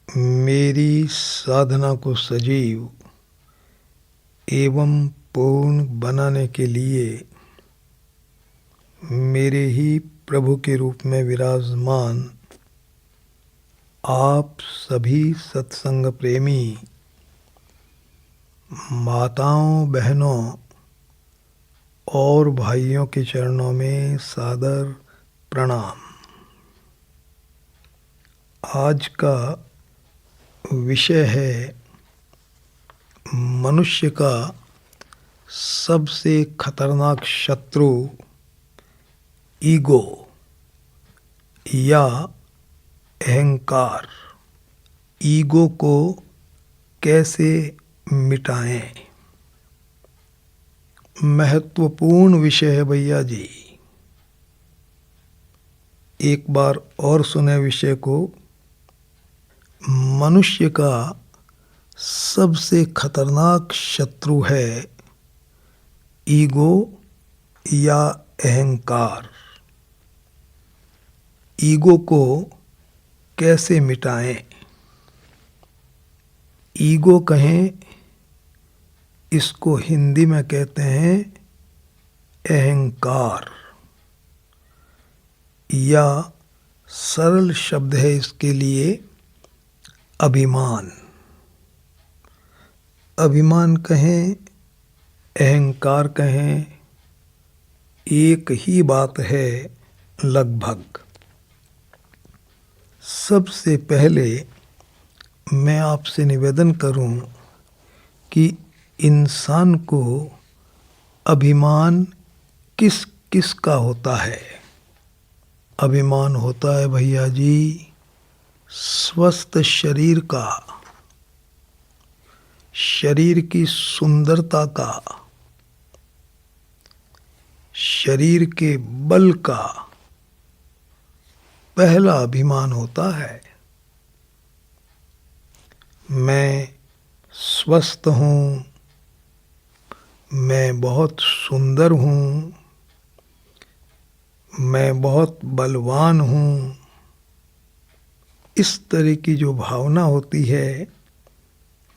मेरी साधना को सजीव एवं पूर्ण बनाने के लिए मेरे ही प्रभु के रूप में विराजमान आप सभी सत्संग प्रेमी माताओं, बहनों और भाइयों के चरणों में सादर प्रणाम। आज का विषय है मनुष्य का सबसे खतरनाक शत्रु ईगो या अहंकार। ईगो को कैसे मिटाएं? महत्वपूर्ण विषय है भैया जी। एक बार और सुने विषय को। मनुष्य का सबसे खतरनाक शत्रु है ईगो या अहंकार। ईगो को कैसे मिटाएं? ईगो कहें, इसको हिंदी में कहते हैं अहंकार, या सरल शब्द है इसके लिए अभिमान। अभिमान कहें, अहंकार कहें, एक ही बात है लगभग। सबसे पहले मैं आपसे निवेदन करूं कि इंसान को अभिमान किस किस का होता है। अभिमान होता है भैया जी स्वस्थ शरीर का, शरीर की सुंदरता का, शरीर के बल का पहला अभिमान होता है। मैं स्वस्थ हूँ, मैं बहुत सुंदर हूँ, मैं बहुत बलवान हूँ। इस तरह की जो भावना होती है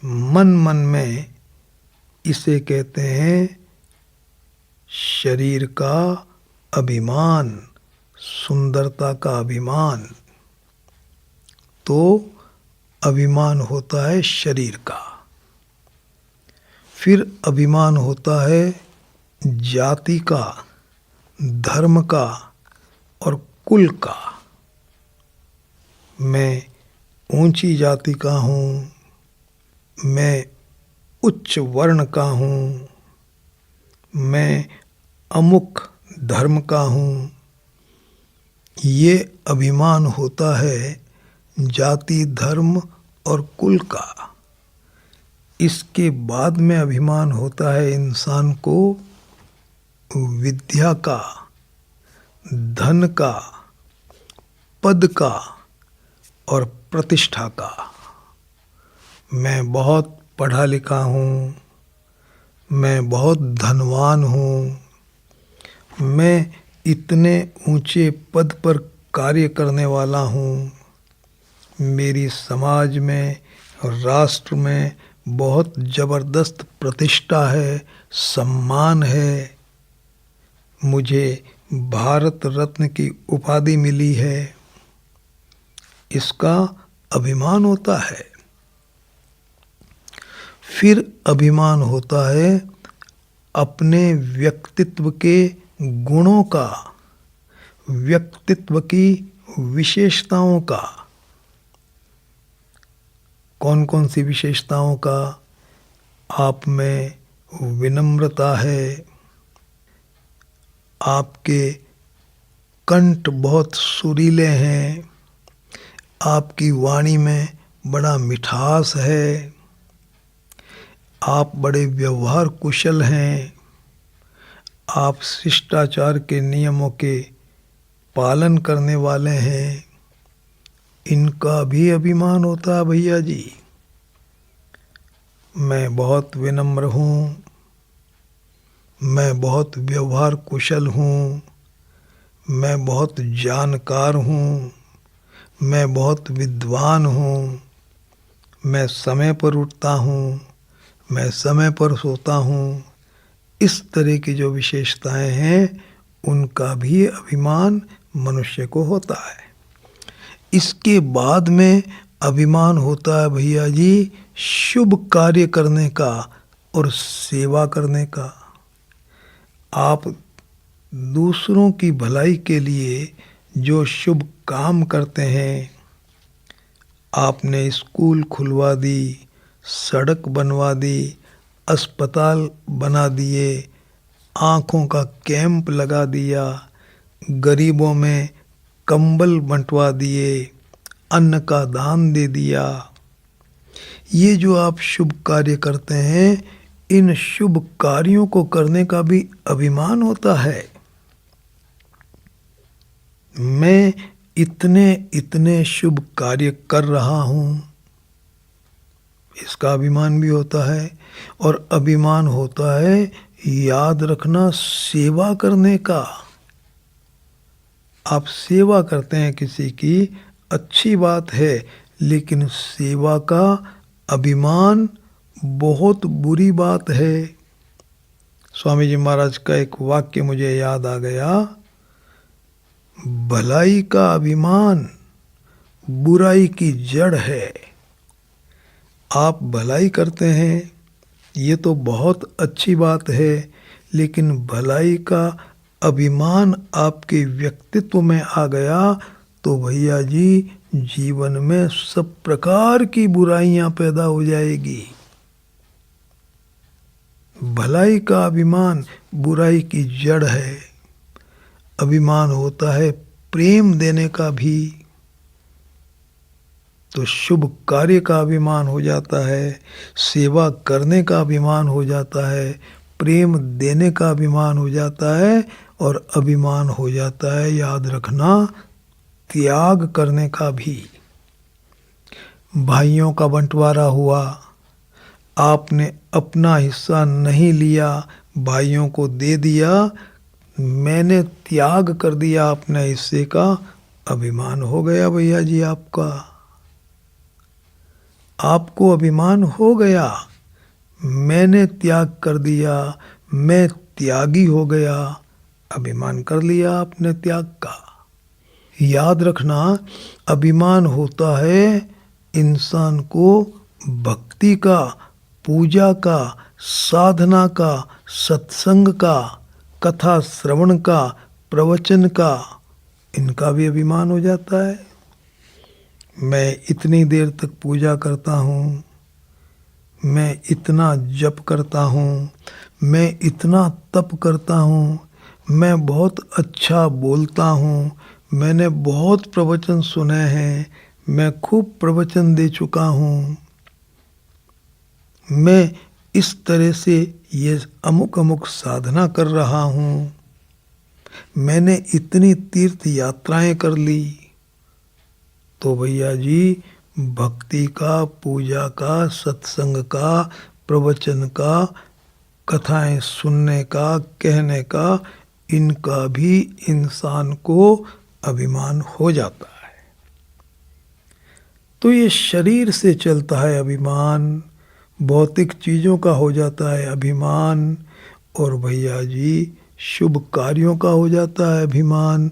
मन मन में, इसे कहते हैं शरीर का अभिमान, सुंदरता का अभिमान। तो अभिमान होता है शरीर का। फिर अभिमान होता है जाति का, धर्म का और कुल का। मैं ऊंची जाति का हूँ, मैं उच्च वर्ण का हूँ, मैं अमुक धर्म का हूँ। ये अभिमान होता है जाति, धर्म और कुल का। इसके बाद में अभिमान होता है इंसान को विद्या का, धन का, पद का और प्रतिष्ठा का। मैं बहुत पढ़ा लिखा हूँ, मैं बहुत धनवान हूँ, मैं इतने ऊंचे पद पर कार्य करने वाला हूँ, मेरी समाज में और राष्ट्र में बहुत ज़बरदस्त प्रतिष्ठा है, सम्मान है, मुझे भारत रत्न की उपाधि मिली है। इसका अभिमान होता है। फिर अभिमान होता है अपने व्यक्तित्व के गुणों का, व्यक्तित्व की विशेषताओं का। कौन कौन सी विशेषताओं का? आप में विनम्रता है, आपके कंठ बहुत सुरीले हैं, आपकी वाणी में बड़ा मिठास है, आप बड़े व्यवहार कुशल हैं, आप शिष्टाचार के नियमों के पालन करने वाले हैं। इनका भी अभिमान होता है भैया जी। मैं बहुत विनम्र हूँ, मैं बहुत व्यवहार कुशल हूँ, मैं बहुत जानकार हूँ, मैं बहुत विद्वान हूँ, मैं समय पर उठता हूँ, मैं समय पर सोता हूँ, इस तरह की जो विशेषताएं हैं उनका भी अभिमान मनुष्य को होता है। इसके बाद में अभिमान होता है भैया जी शुभ कार्य करने का और सेवा करने का। आप दूसरों की भलाई के लिए जो शुभ काम करते हैं, आपने स्कूल खुलवा दी, सड़क बनवा दी, अस्पताल बना दिए, आँखों का कैंप लगा दिया, गरीबों में कंबल बंटवा दिए, अन्न का दान दे दिया, ये जो आप शुभ कार्य करते हैं, इन शुभ कार्यों को करने का भी अभिमान होता है। मैं इतने इतने शुभ कार्य कर रहा हूँ, इसका अभिमान भी होता है। और अभिमान होता है याद रखना सेवा करने का। आप सेवा करते हैं किसी की, अच्छी बात है, लेकिन सेवा का अभिमान बहुत बुरी बात है। स्वामी जी महाराज का एक वाक्य मुझे याद आ गया, भलाई का अभिमान बुराई की जड़ है। आप भलाई करते हैं, ये तो बहुत अच्छी बात है, लेकिन भलाई का अभिमान आपके व्यक्तित्व में आ गया तो भैया जी जीवन में सब प्रकार की बुराइयां पैदा हो जाएगी। भलाई का अभिमान बुराई की जड़ है। अभिमान होता है प्रेम देने का भी, तो शुभ कार्य का अभिमान हो जाता है, सेवा करने का अभिमान हो जाता है, प्रेम देने का अभिमान हो जाता है, और अभिमान हो जाता है याद रखना त्याग करने का भी। भाइयों का बंटवारा हुआ, आपने अपना हिस्सा नहीं लिया, भाइयों को दे दिया, मैंने त्याग कर दिया अपने हिस्से का, अभिमान हो गया भैया जी आपका। आपको अभिमान हो गया, मैंने त्याग कर दिया, मैं त्यागी हो गया, अभिमान कर लिया आपने त्याग का। याद रखना अभिमान होता है इंसान को भक्ति का, पूजा का, साधना का, सत्संग का, कथा श्रवण का, प्रवचन का, इनका भी अभिमान हो जाता है। मैं इतनी देर तक पूजा करता हूँ, मैं इतना जप करता हूँ, मैं इतना तप करता हूँ, मैं बहुत अच्छा बोलता हूँ, मैंने बहुत प्रवचन सुने हैं, मैं खूब प्रवचन दे चुका हूँ, मैं इस तरह से ये अमुक अमुक साधना कर रहा हूँ, मैंने इतनी तीर्थ यात्राएं कर ली। तो भैया जी भक्ति का, पूजा का, सत्संग का, प्रवचन का, कथाएं सुनने का, कहने का, इनका भी इंसान को अभिमान हो जाता है। तो ये शरीर से चलता है अभिमान, भौतिक चीज़ों का हो जाता है अभिमान, और भैया जी शुभ कार्यों का हो जाता है अभिमान,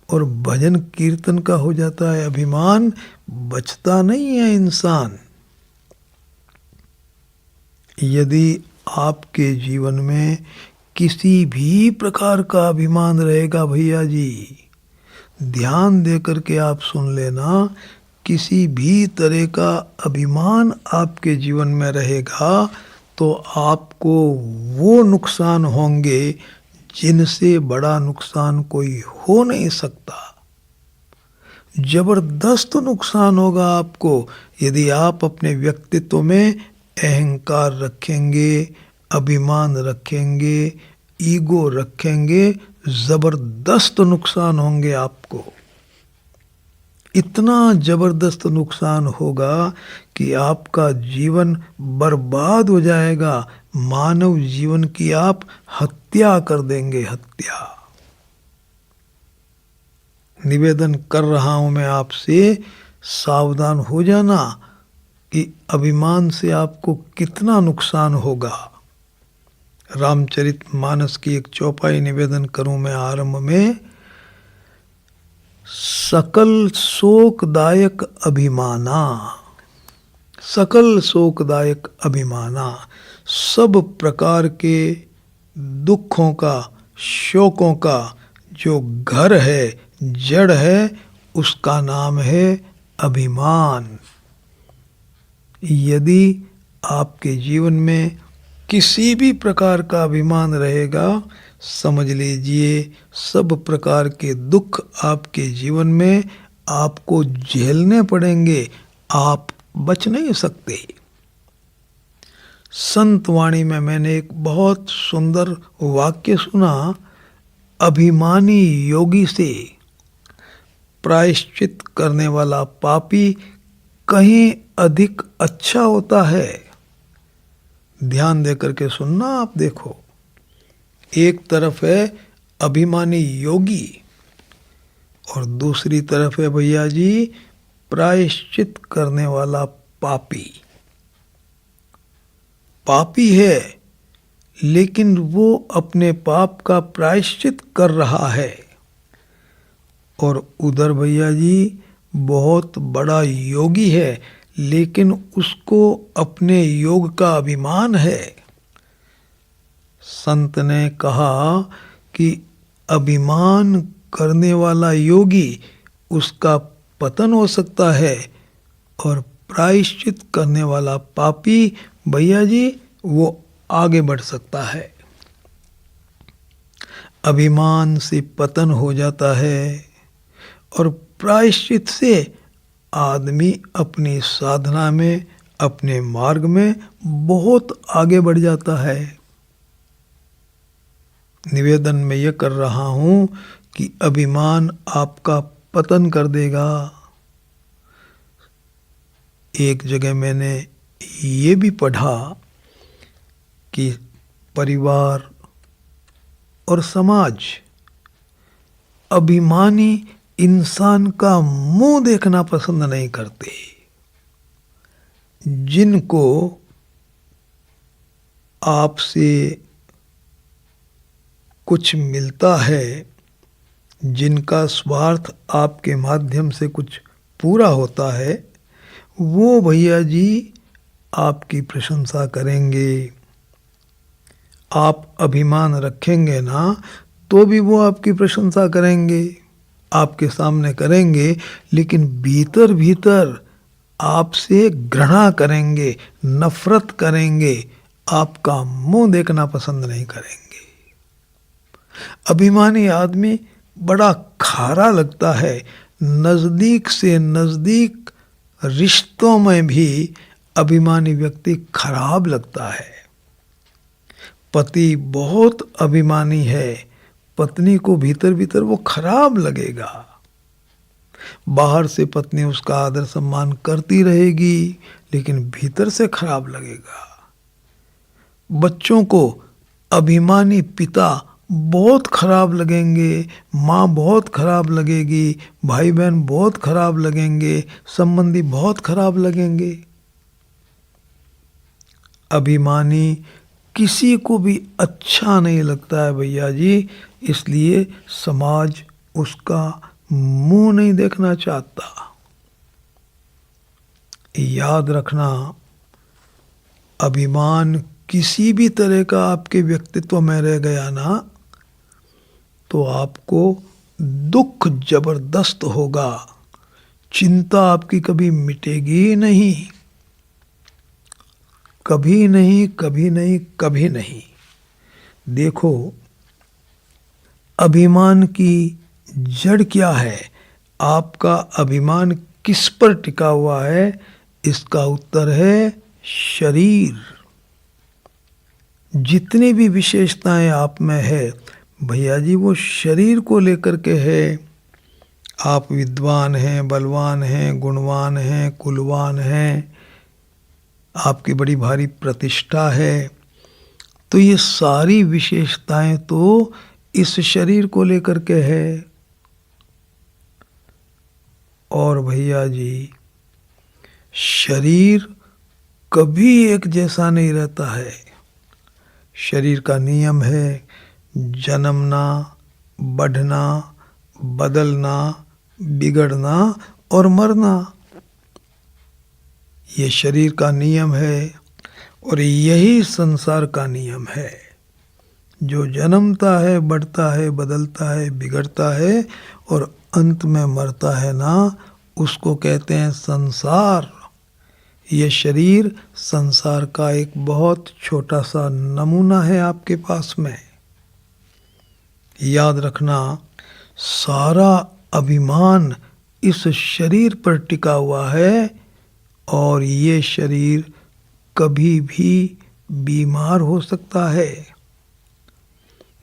और भजन कीर्तन का हो जाता है अभिमान। बचता नहीं है इंसान। यदि आपके जीवन में किसी भी प्रकार का अभिमान रहेगा भैया जी, ध्यान दे करके आप सुन लेना, किसी भी तरह का अभिमान आपके जीवन में रहेगा तो आपको वो नुकसान होंगे जिनसे बड़ा नुकसान कोई हो नहीं सकता। जबरदस्त नुकसान होगा आपको यदि आप अपने व्यक्तित्व में अहंकार रखेंगे, अभिमान रखेंगे, ईगो रखेंगे, जबरदस्त नुकसान होंगे आपको। इतना जबरदस्त नुकसान होगा कि आपका जीवन बर्बाद हो जाएगा, मानव जीवन की आप हत्या कर देंगे, हत्या। निवेदन कर रहा हूं मैं आपसे, सावधान हो जाना। कि अभिमान से आपको कितना नुकसान होगा। रामचरितमानस की एक चौपाई निवेदन करूं मैं आरंभ में। सकल शोकदायक अभिमाना, सकल शोकदायक अभिमाना, सब प्रकार के दुखों का, शोकों का जो घर है, जड़ है, उसका नाम है अभिमान। यदि आपके जीवन में किसी भी प्रकार का अभिमान रहेगा, समझ लीजिए सब प्रकार के दुख आपके जीवन में आपको झेलने पड़ेंगे, आप बच नहीं सकते। संत वाणी में मैंने एक बहुत सुंदर वाक्य सुना, अभिमानी योगी से प्रायश्चित करने वाला पापी कहीं अधिक अच्छा होता है। ध्यान देकर के सुनना आप। देखो, एक तरफ है अभिमानी योगी और दूसरी तरफ है भैया जी प्रायश्चित करने वाला पापी। पापी है लेकिन वो अपने पाप का प्रायश्चित कर रहा है, और उधर भैया जी बहुत बड़ा योगी है लेकिन उसको अपने योग का अभिमान है। संत ने कहा कि अभिमान करने वाला योगी उसका पतन हो सकता है, और प्रायश्चित करने वाला पापी भैया जी वो आगे बढ़ सकता है। अभिमान से पतन हो जाता है और प्रायश्चित से आदमी अपनी साधना में, अपने मार्ग में बहुत आगे बढ़ जाता है। निवेदन में यह कर रहा हूं कि अभिमान आपका पतन कर देगा। एक जगह मैंने ये भी पढ़ा कि परिवार और समाज अभिमानी इंसान का मुंह देखना पसंद नहीं करते। जिनको आपसे कुछ मिलता है, जिनका स्वार्थ आपके माध्यम से कुछ पूरा होता है, वो भैया जी आपकी प्रशंसा करेंगे। आप अभिमान रखेंगे ना तो भी वो आपकी प्रशंसा करेंगे, आपके सामने करेंगे, लेकिन भीतर भीतर आपसे घृणा करेंगे, नफरत करेंगे, आपका मुंह देखना पसंद नहीं करेंगे। अभिमानी आदमी बड़ा खारा लगता है। नजदीक से नजदीक रिश्तों में भी अभिमानी व्यक्ति खराब लगता है। पति बहुत अभिमानी है, पत्नी को भीतर भीतर वो खराब लगेगा। बाहर से पत्नी उसका आदर सम्मान करती रहेगी लेकिन भीतर से खराब लगेगा। बच्चों को अभिमानी पिता बहुत खराब लगेंगे, माँ बहुत खराब लगेगी, भाई बहन बहुत खराब लगेंगे, संबंधी बहुत खराब लगेंगे। अभिमानी किसी को भी अच्छा नहीं लगता है भैया जी, इसलिए समाज उसका मुंह नहीं देखना चाहता। याद रखना, अभिमान किसी भी तरह का आपके व्यक्तित्व में रह गया ना तो आपको दुख जबरदस्त होगा, चिंता आपकी कभी मिटेगी नहीं, कभी नहीं, कभी नहीं, कभी नहीं। देखो, अभिमान की जड़ क्या है, आपका अभिमान किस पर टिका हुआ है? इसका उत्तर है शरीर। जितनी भी विशेषताएं आप में है भैया जी वो शरीर को लेकर के है। आप विद्वान हैं, बलवान हैं, गुणवान हैं, कुलवान हैं, आपकी बड़ी भारी प्रतिष्ठा है, तो ये सारी विशेषताएं तो इस शरीर को लेकर के है। और भैया जी शरीर कभी एक जैसा नहीं रहता है। शरीर का नियम है जन्मना, बढ़ना, बदलना, बिगड़ना और मरना। ये शरीर का नियम है और यही संसार का नियम है। जो जन्मता है, बढ़ता है, बदलता है, बिगड़ता है और अंत में मरता है ना, उसको कहते हैं संसार। ये शरीर संसार का एक बहुत छोटा सा नमूना है आपके पास में। याद रखना, सारा अभिमान इस शरीर पर टिका हुआ है और ये शरीर कभी भी बीमार हो सकता है।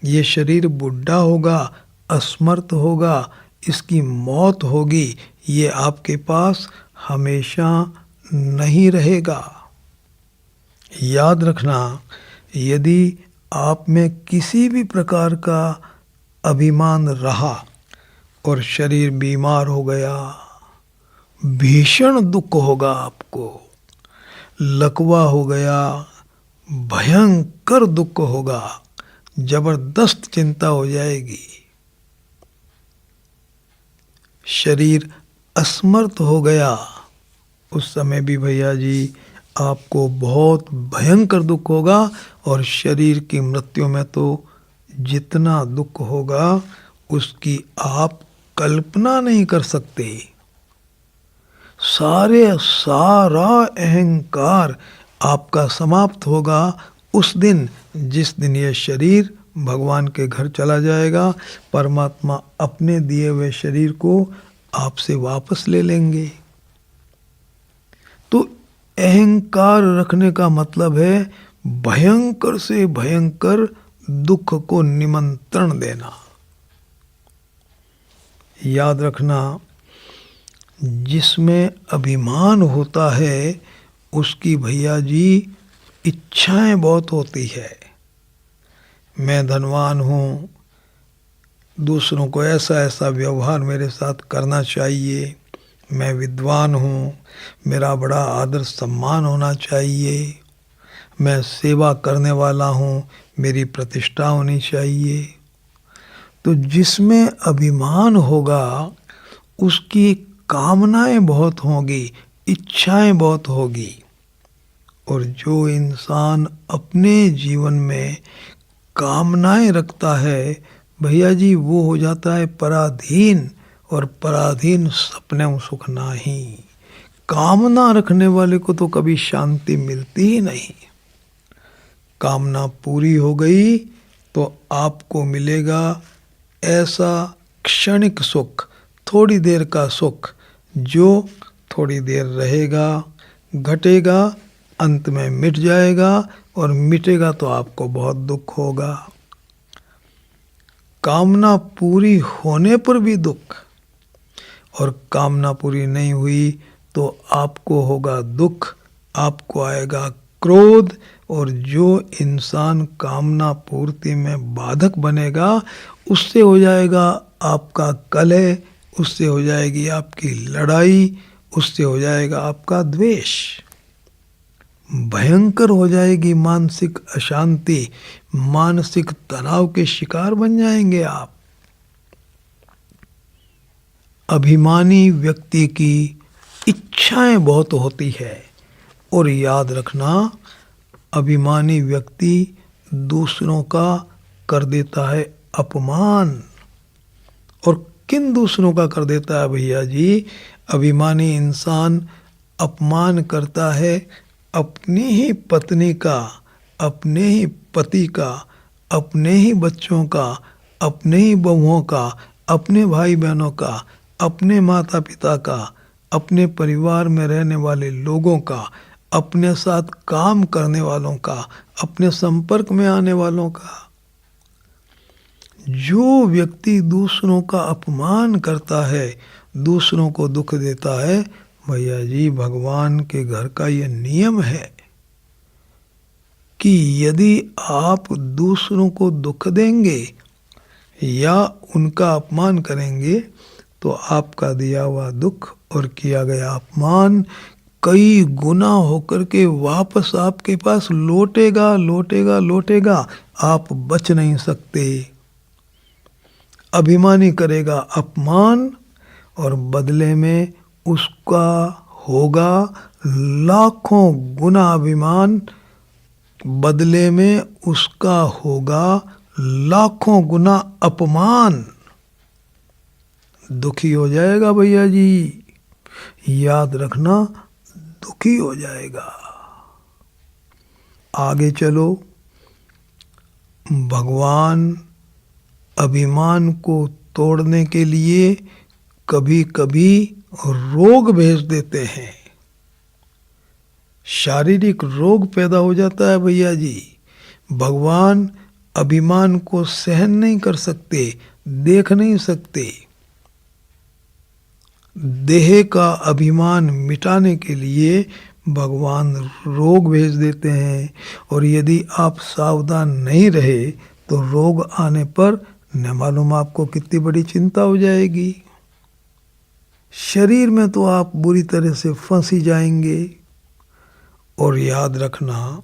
ये शरीर बुढ़ा होगा, असमर्थ होगा, इसकी मौत होगी, ये आपके पास हमेशा नहीं रहेगा। याद रखना, यदि आप में किसी भी प्रकार का अभिमान रहा और शरीर बीमार हो गया, भीषण दुख होगा आपको। लकवा हो गया, भयंकर दुख होगा, जबरदस्त चिंता हो जाएगी। शरीर असमर्थ हो गया, उस समय भी भैया जी आपको बहुत भयंकर दुख होगा। और शरीर की मृत्यु में तो जितना दुख होगा उसकी आप कल्पना नहीं कर सकते। सारा अहंकार आपका समाप्त होगा उस दिन, जिस दिन ये शरीर भगवान के घर चला जाएगा। परमात्मा अपने दिए हुए शरीर को आपसे वापस ले लेंगे। तो अहंकार रखने का मतलब है भयंकर से भयंकर दुख को निमंत्रण देना। याद रखना, जिसमें अभिमान होता है उसकी भैया जी इच्छाएं बहुत होती है। मैं धनवान हूँ, दूसरों को ऐसा ऐसा व्यवहार मेरे साथ करना चाहिए। मैं विद्वान हूँ, मेरा बड़ा आदर सम्मान होना चाहिए। मैं सेवा करने वाला हूँ, मेरी प्रतिष्ठा होनी चाहिए। तो जिसमें अभिमान होगा उसकी कामनाएं बहुत होंगी, इच्छाएं बहुत होगी। और जो इंसान अपने जीवन में कामनाएं रखता है भैया जी, वो हो जाता है पराधीन। और पराधीन सपने सुख नाही। कामना रखने वाले को तो कभी शांति मिलती ही नहीं। कामना पूरी हो गई तो आपको मिलेगा ऐसा क्षणिक सुख, थोड़ी देर का सुख, जो थोड़ी देर रहेगा, घटेगा, अंत में मिट जाएगा। और मिटेगा तो आपको बहुत दुख होगा। कामना पूरी होने पर भी दुख, और कामना पूरी नहीं हुई तो आपको होगा दुख, आपको आएगा क्रोध। और जो इंसान कामना पूर्ति में बाधक बनेगा उससे हो जाएगा आपका कलह, उससे हो जाएगी आपकी लड़ाई, उससे हो जाएगा आपका द्वेष। भयंकर हो जाएगी मानसिक अशांति, मानसिक तनाव के शिकार बन जाएंगे आप। अभिमानी व्यक्ति की इच्छाएं बहुत होती है। और याद रखना, अभिमानी व्यक्ति दूसरों का कर देता है अपमान। और किन दूसरों का कर देता है भैया जी? अभिमानी इंसान अपमान करता है अपनी ही पत्नी का, अपने ही पति का, अपने ही बच्चों का, अपने ही बहुओं का, अपने भाई बहनों का, अपने माता पिता का, अपने परिवार में रहने वाले लोगों का, अपने साथ काम करने वालों का, अपने संपर्क में आने वालों का। जो व्यक्ति दूसरों का अपमान करता है, दूसरों को दुख देता है, भैया जी भगवान के घर का ये नियम है कि यदि आप दूसरों को दुख देंगे या उनका अपमान करेंगे तो आपका दिया हुआ दुख और किया गया अपमान कई गुना होकर के वापस आपके पास लौटेगा लौटेगा लौटेगा, आप बच नहीं सकते। अभिमानी करेगा अपमान और बदले में उसका होगा लाखों गुना अभिमान, बदले में उसका होगा लाखों गुना अपमान। दुखी हो जाएगा भैया जी, याद रखना, दुखी हो जाएगा। आगे चलो, भगवान अभिमान को तोड़ने के लिए कभी कभी रोग भेज देते हैं। शारीरिक रोग पैदा हो जाता है भैया जी। भगवान अभिमान को सहन नहीं कर सकते, देख नहीं सकते। देह का अभिमान मिटाने के लिए भगवान रोग भेज देते हैं, और यदि आप सावधान नहीं रहे तो रोग आने पर न मालूम आपको कितनी बड़ी चिंता हो जाएगी। शरीर में तो आप बुरी तरह से फंस ही जाएंगे। और याद रखना,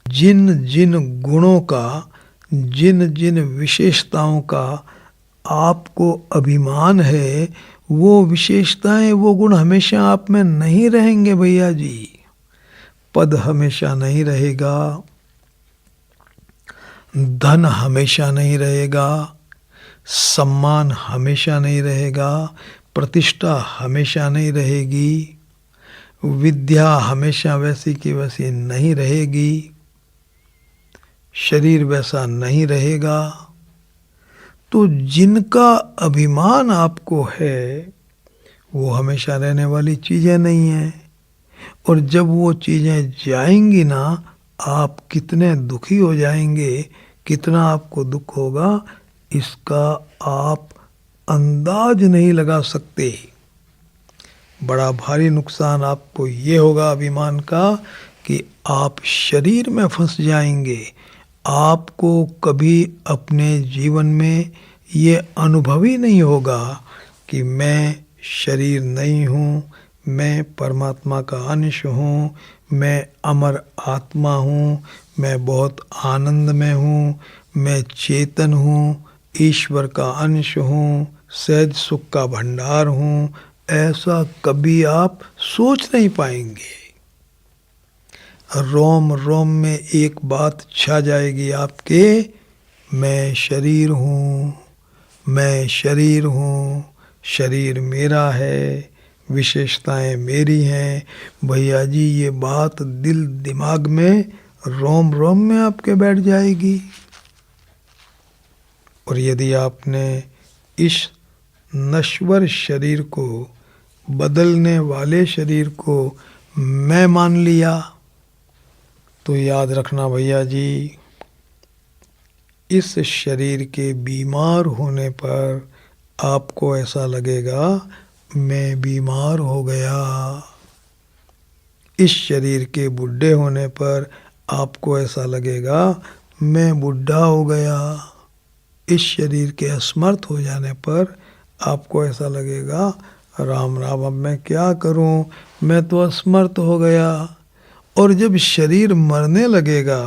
जिन जिन गुणों का, जिन जिन विशेषताओं का आपको अभिमान है, वो विशेषताएं, वो गुण हमेशा आप में नहीं रहेंगे भैया जी। पद हमेशा नहीं रहेगा, धन हमेशा नहीं रहेगा, सम्मान हमेशा नहीं रहेगा, प्रतिष्ठा हमेशा नहीं रहेगी, विद्या हमेशा वैसी की वैसी नहीं रहेगी, शरीर वैसा नहीं रहेगा। तो जिनका अभिमान आपको है वो हमेशा रहने वाली चीज़ें नहीं हैं, और जब वो चीज़ें जाएंगी ना, आप कितने दुखी हो जाएंगे, कितना आपको दुख होगा, इसका आप अंदाज नहीं लगा सकते। बड़ा भारी नुकसान आपको ये होगा अभिमान का कि आप शरीर में फंस जाएंगे। आपको कभी अपने जीवन में ये अनुभव ही नहीं होगा कि मैं शरीर नहीं हूँ, मैं परमात्मा का अंश हूँ, मैं अमर आत्मा हूँ, मैं बहुत आनंद में हूँ, मैं चेतन हूँ, ईश्वर का अंश हूँ, सहज सुख का भंडार हूँ। ऐसा कभी आप सोच नहीं पाएंगे। रोम रोम में एक बात छा जाएगी आपके, मैं शरीर हूँ, मैं शरीर हूँ, शरीर मेरा है, विशेषताएं मेरी हैं। भैया जी ये बात दिल दिमाग में, रोम रोम में आपके बैठ जाएगी। और यदि आपने इस नश्वर शरीर को, बदलने वाले शरीर को मैं मान लिया, तो याद रखना भैया जी, इस शरीर के बीमार होने पर आपको ऐसा लगेगा मैं बीमार हो गया। इस शरीर के बुढ़े होने पर आपको ऐसा लगेगा मैं बुढ़ा हो गया। इस शरीर के असमर्थ हो जाने पर आपको ऐसा लगेगा राम राम, अब मैं क्या करूं, मैं तो असमर्थ हो गया। और जब शरीर मरने लगेगा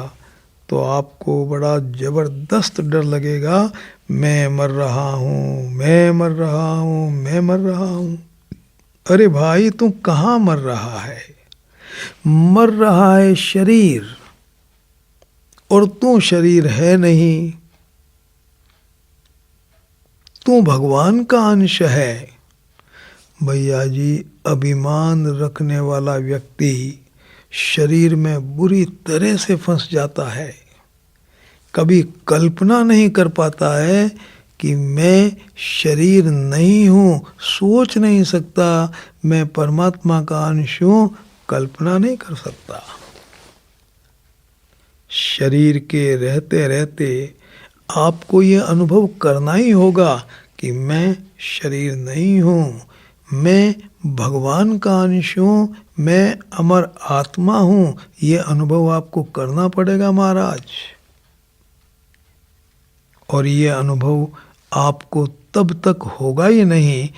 तो आपको बड़ा ज़बरदस्त डर लगेगा, मैं मर रहा हूँ, मैं मर रहा हूँ, मैं मर रहा हूँ। अरे भाई तू कहाँ मर रहा है? मर रहा है शरीर, और तू शरीर है नहीं, तू भगवान का अंश है। भैया जी अभिमान रखने वाला व्यक्ति शरीर में बुरी तरह से फंस जाता है। कभी कल्पना नहीं कर पाता है कि मैं शरीर नहीं हूँ, सोच नहीं सकता मैं परमात्मा का अंश हूँ, कल्पना नहीं कर सकता। शरीर के रहते रहते आपको ये अनुभव करना ही होगा कि मैं शरीर नहीं हूँ, मैं भगवान का अंश हूँ, मैं अमर आत्मा हूँ। ये अनुभव आपको करना पड़ेगा महाराज। और ये अनुभव आपको तब तक होगा ही नहीं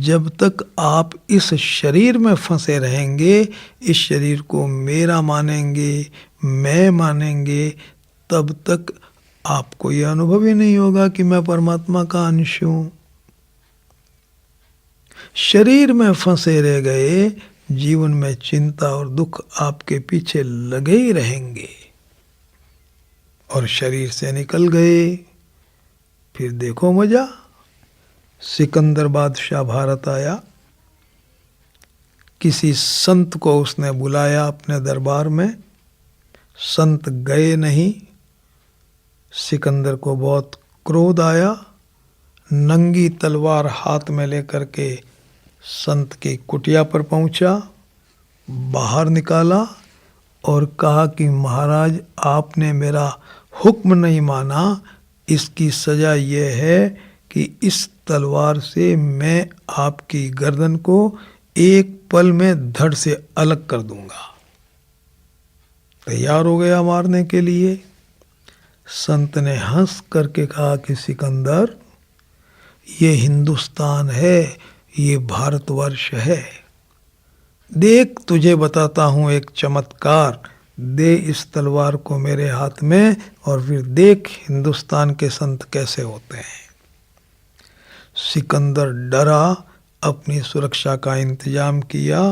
जब तक आप इस शरीर में फंसे रहेंगे, इस शरीर को मेरा मानेंगे, मैं मानेंगे, तब तक आपको यह अनुभव ही नहीं होगा कि मैं परमात्मा का अंश हूं। शरीर में फंसे रह गए, जीवन में चिंता और दुख आपके पीछे लगे ही रहेंगे। और शरीर से निकल गए, फिर देखो मजा। सिकंदर बादशाह भारत आया, किसी संत को उसने बुलाया अपने दरबार में, संत गए नहीं। सिकंदर को बहुत क्रोध आया, नंगी तलवार हाथ में लेकर के संत की कुटिया पर पहुंचा, बाहर निकाला और कहा कि महाराज आपने मेरा हुक्म नहीं माना, इसकी सजा यह है कि इस तलवार से मैं आपकी गर्दन को एक पल में धड़ से अलग कर दूंगा। तैयार हो गया मारने के लिए। संत ने हंस करके कहा कि सिकंदर, ये हिंदुस्तान है, ये भारतवर्ष है, देख तुझे बताता हूं एक चमत्कार, दे इस तलवार को मेरे हाथ में और फिर देख हिंदुस्तान के संत कैसे होते हैं। सिकंदर डरा, अपनी सुरक्षा का इंतजाम किया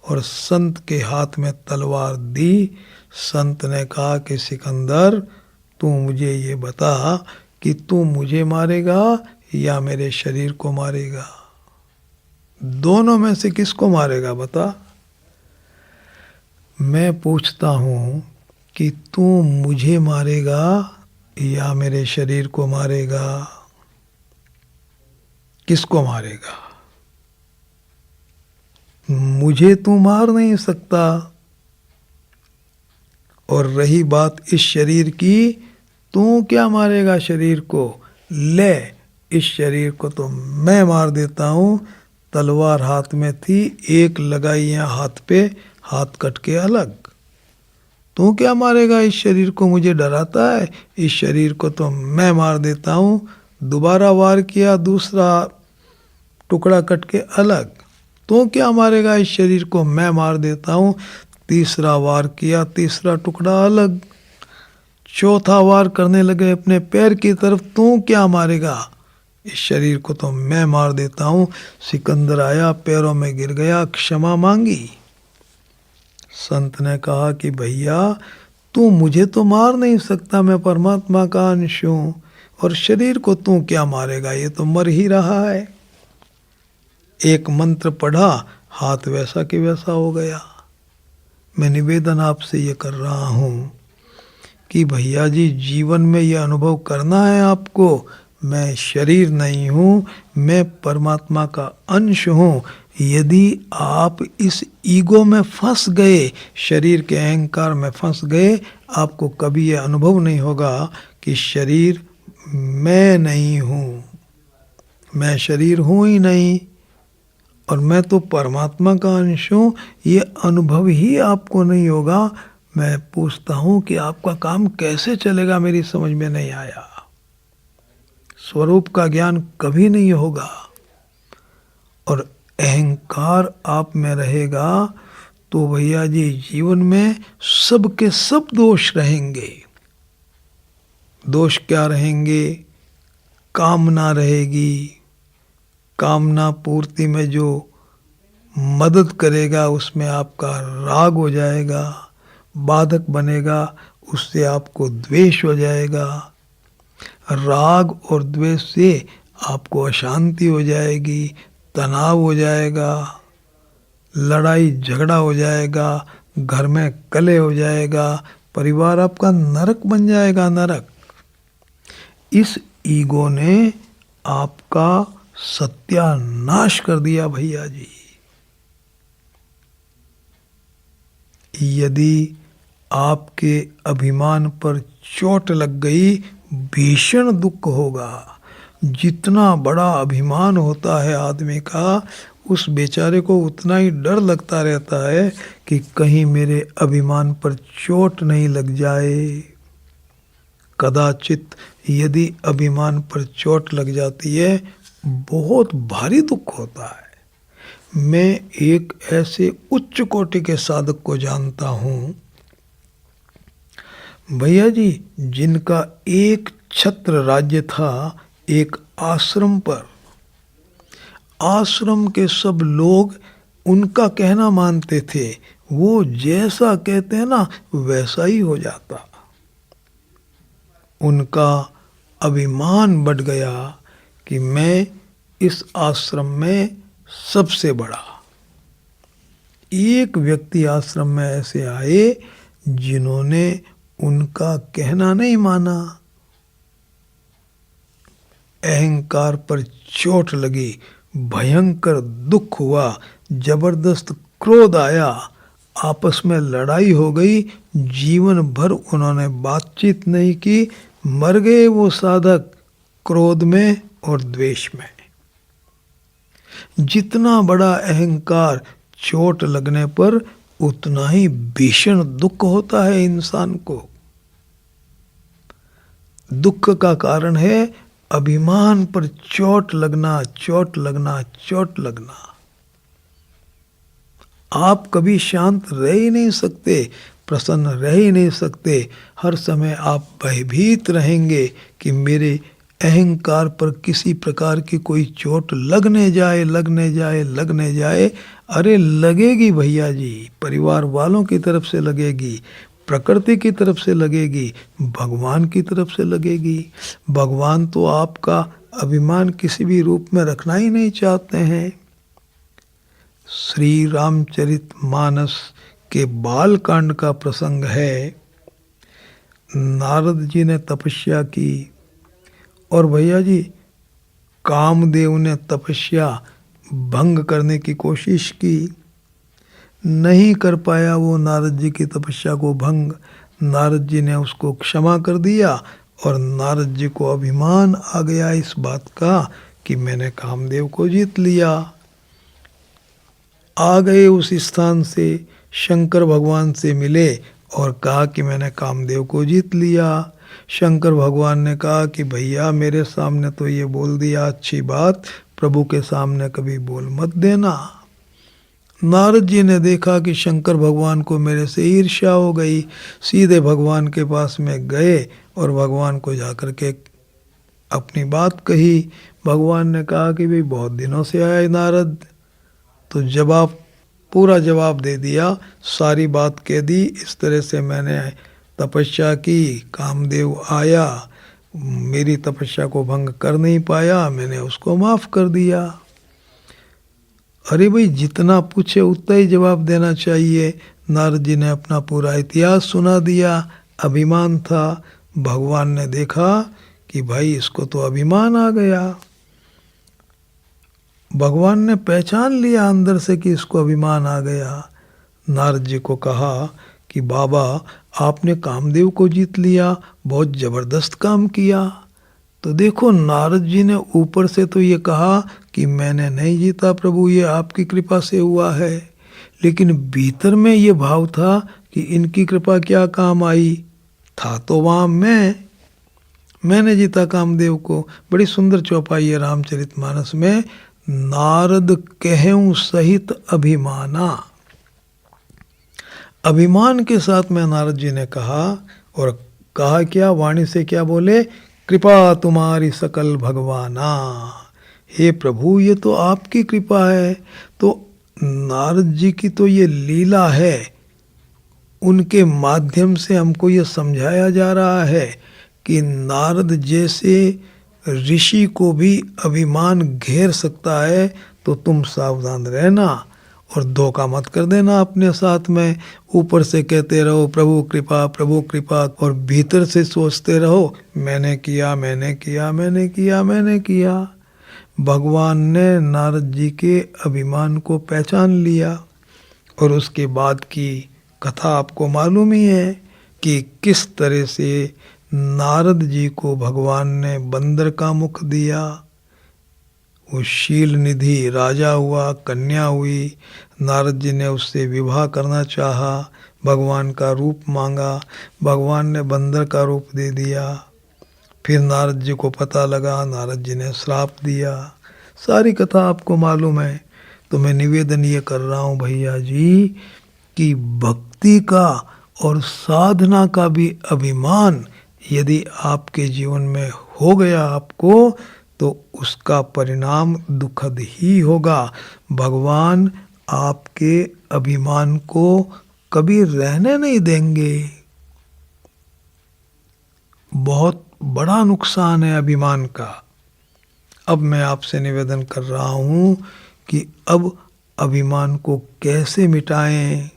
और संत के हाथ में तलवार दी। संत ने कहा कि सिकंदर, तू मुझे ये बता कि तू मुझे मारेगा या मेरे शरीर को मारेगा? दोनों में से किसको मारेगा बता? मैं पूछता हूं कि तू मुझे मारेगा या मेरे शरीर को मारेगा? किसको मारेगा? मुझे तू मार नहीं सकता। और रही बात इस शरीर की, तू क्या मारेगा शरीर को? ले, इस शरीर को तो मैं मार देता हूं। तलवार हाथ में थी, एक लगाई यहाँ हाथ पे, हाथ कट के अलग। तू क्या मारेगा इस शरीर को? मुझे डराता है? इस शरीर को तो मैं मार देता हूं। दोबारा वार किया, दूसरा टुकड़ा कट के अलग। तू क्या मारेगा इस शरीर को? मैं मार देता हूं। तीसरा वार किया, तीसरा टुकड़ा अलग। चौथा वार करने लगे अपने पैर की तरफ। तू क्या मारेगा? इस शरीर को तो मैं मार देता हूं। सिकंदर आया, पैरों में गिर गया, क्षमा मांगी। संत ने कहा कि भैया, तू मुझे तो मार नहीं सकता, मैं परमात्मा का अंश हूं, और शरीर को तू क्या मारेगा? ये तो मर ही रहा है। एक मंत्र पढ़ा, हाथ वैसा कि वैसा हो गया। मैं निवेदन आपसे ये कर रहा हूं कि भैया जी, जीवन में ये अनुभव करना है आपको, मैं शरीर नहीं हूं, मैं परमात्मा का अंश हूं। यदि आप इस ईगो में फंस गए, शरीर के अहंकार में फंस गए, आपको कभी ये अनुभव नहीं होगा कि शरीर मैं नहीं हूं, मैं शरीर हूं ही नहीं और मैं तो परमात्मा का अंश हूं। ये अनुभव ही आपको नहीं होगा। मैं पूछता हूं कि आपका काम कैसे चलेगा? मेरी समझ में नहीं आया। स्वरूप का ज्ञान कभी नहीं होगा और अहंकार आप में रहेगा तो भैया जी, जीवन में सबके सब दोष रहेंगे। दोष क्या रहेंगे? कामना रहेगी, कामना पूर्ति में जो मदद करेगा उसमें आपका राग हो जाएगा, बाधक बनेगा उससे आपको द्वेष हो जाएगा, राग और द्वेष से आपको अशांति हो जाएगी, तनाव हो जाएगा, लड़ाई झगड़ा हो जाएगा, घर में कलह हो जाएगा, परिवार आपका नरक बन जाएगा, नरक। इस ईगो ने आपका सत्यानाश कर दिया भैया जी। यदि आपके अभिमान पर चोट लग गई, भीषण दुख होगा। जितना बड़ा अभिमान होता है आदमी का, उस बेचारे को उतना ही डर लगता रहता है कि कहीं मेरे अभिमान पर चोट नहीं लग जाए। कदाचित यदि अभिमान पर चोट लग जाती है बहुत भारी दुख होता है। मैं एक ऐसे उच्च कोटि के साधक को जानता हूँ भैया जी, जिनका एक छत्र राज्य था एक आश्रम पर। आश्रम के सब लोग उनका कहना मानते थे, वो जैसा कहते हैं ना वैसा ही हो जाता। उनका अभिमान बढ़ गया कि मैं इस आश्रम में सबसे बड़ा। एक व्यक्ति आश्रम में ऐसे आए जिन्होंने उनका कहना नहीं माना। अहंकार पर चोट लगी, भयंकर दुख हुआ, जबरदस्त क्रोध आया, आपस में लड़ाई हो गई। जीवन भर उन्होंने बातचीत नहीं की, मर गए वो साधक क्रोध में और द्वेष में। जितना बड़ा अहंकार, चोट लगने पर उतना ही भीषण दुख होता है इंसान को। दुख का कारण है अभिमान पर चोट लगना, चोट लगना, चोट लगना। आप कभी शांत रह ही नहीं सकते, प्रसन्न रह ही नहीं सकते। हर समय आप भयभीत रहेंगे कि मेरे अहंकार पर किसी प्रकार की कोई चोट लगने जाए, लगने जाए, लगने जाए। अरे लगेगी भैया जी, परिवार वालों की तरफ से लगेगी, प्रकृति की तरफ से लगेगी, भगवान की तरफ से लगेगी। भगवान तो आपका अभिमान किसी भी रूप में रखना ही नहीं चाहते हैं। श्री रामचरितमानस के बाल कांड का प्रसंग है। नारद जी ने तपस्या की और भैया जी कामदेव ने तपस्या भंग करने की कोशिश की, नहीं कर पाया वो नारद जी की तपस्या को भंग। नारद जी ने उसको क्षमा कर दिया और नारद जी को अभिमान आ गया इस बात का कि मैंने कामदेव को जीत लिया। आ गए उस स्थान से, शंकर भगवान से मिले और कहा कि मैंने कामदेव को जीत लिया। शंकर भगवान ने कहा कि भैया मेरे सामने तो ये बोल दिया अच्छी बात, प्रभु के सामने कभी बोल मत देना। नारद जी ने देखा कि शंकर भगवान को मेरे से ईर्ष्या हो गई, सीधे भगवान के पास में गए और भगवान को जाकर के अपनी बात कही। भगवान ने कहा कि भाई बहुत दिनों से आए नारद, तो जवाब पूरा जवाब दे दिया, सारी बात कह दी। इस तरह से मैंने तपस्या की, कामदेव आया, मेरी तपस्या को भंग कर नहीं पाया, मैंने उसको माफ कर दिया। अरे भाई जितना पूछे उतना ही जवाब देना चाहिए। नारद जी ने अपना पूरा इतिहास सुना दिया। अभिमान था, भगवान ने देखा कि भाई इसको तो अभिमान आ गया। भगवान ने पहचान लिया अंदर से कि इसको अभिमान आ गया। नारद जी को कहा कि बाबा आपने कामदेव को जीत लिया, बहुत जबरदस्त काम किया। तो देखो नारद जी ने ऊपर से तो ये कहा कि मैंने नहीं जीता प्रभु, ये आपकी कृपा से हुआ है, लेकिन भीतर में ये भाव था कि इनकी कृपा क्या काम आई, था तो वहाँ मैंने जीता कामदेव को। बड़ी सुंदर चौपाई है रामचरितमानस में, नारद कहूं सहित अभिमाना। अभिमान के साथ में नारद जी ने कहा, और कहा क्या, वाणी से क्या बोले, कृपा तुम्हारी सकल भगवाना। हे प्रभु ये तो आपकी कृपा है। तो नारद जी की तो ये लीला है, उनके माध्यम से हमको ये समझाया जा रहा है कि नारद जैसे ऋषि को भी अभिमान घेर सकता है, तो तुम सावधान रहना और धोखा मत कर देना अपने साथ में। ऊपर से कहते रहो प्रभु कृपा, प्रभु कृपा, और भीतर से सोचते रहो मैंने किया, मैंने किया, मैंने किया, मैंने किया। भगवान ने नारद जी के अभिमान को पहचान लिया और उसके बाद की कथा आपको मालूम ही है कि किस तरह से नारद जी को भगवान ने बंदर का मुख दिया, वो शील निधि राजा हुआ, कन्या हुई। नारद जी ने उससे विवाह करना चाहा, भगवान का रूप मांगा, भगवान ने बंदर का रूप दे दिया। फिर नारद जी को पता लगा, नारद जी ने श्राप दिया। सारी कथा आपको मालूम है। तो मैं निवेदन ये कर रहा हूँ भैया जी कि भक्ति का और साधना का भी अभिमान यदि आपके जीवन में हो गया आपको, तो उसका परिणाम दुखद ही होगा। भगवान आपके अभिमान को कभी रहने नहीं देंगे। बहुत बड़ा नुकसान है अभिमान का। अब मैं आपसे निवेदन कर रहा हूँ कि अब अभिमान को कैसे मिटाएं।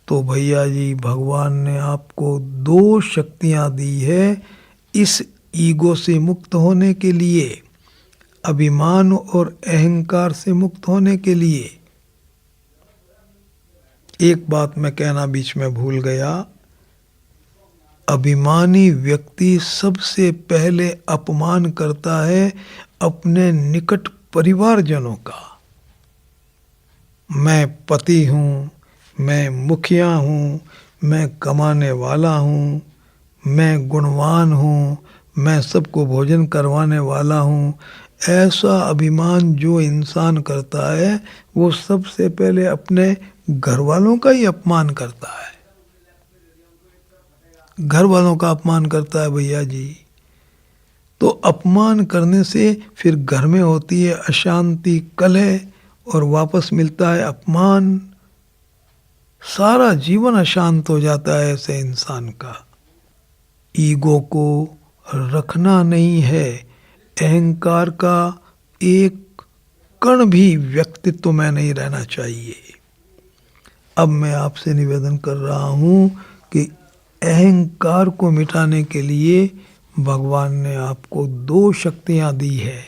तो भैया जी भगवान ने आपको 2 शक्तियाँ दी है इस ईगो से मुक्त होने के लिए, अभिमान और अहंकार से मुक्त होने के लिए। एक बात मैं कहना बीच में भूल गया, अभिमानी व्यक्ति सबसे पहले अपमान करता है अपने निकट परिवारजनों का। मैं पति हूँ, मैं मुखिया हूँ, मैं कमाने वाला हूँ, मैं गुणवान हूँ, मैं सबको भोजन करवाने वाला हूँ। ऐसा अभिमान जो इंसान करता है वो सबसे पहले अपने घर वालों का ही अपमान करता है, घर वालों का अपमान करता है भैया जी। तो अपमान करने से फिर घर में होती है अशांति, कलह, और वापस मिलता है अपमान। सारा जीवन अशांत हो जाता है ऐसे इंसान का। ईगो को रखना नहीं है, अहंकार का एक कण भी व्यक्तित्व में नहीं रहना चाहिए। अब मैं आपसे निवेदन कर रहा हूँ कि अहंकार को मिटाने के लिए भगवान ने आपको 2 शक्तियाँ दी है।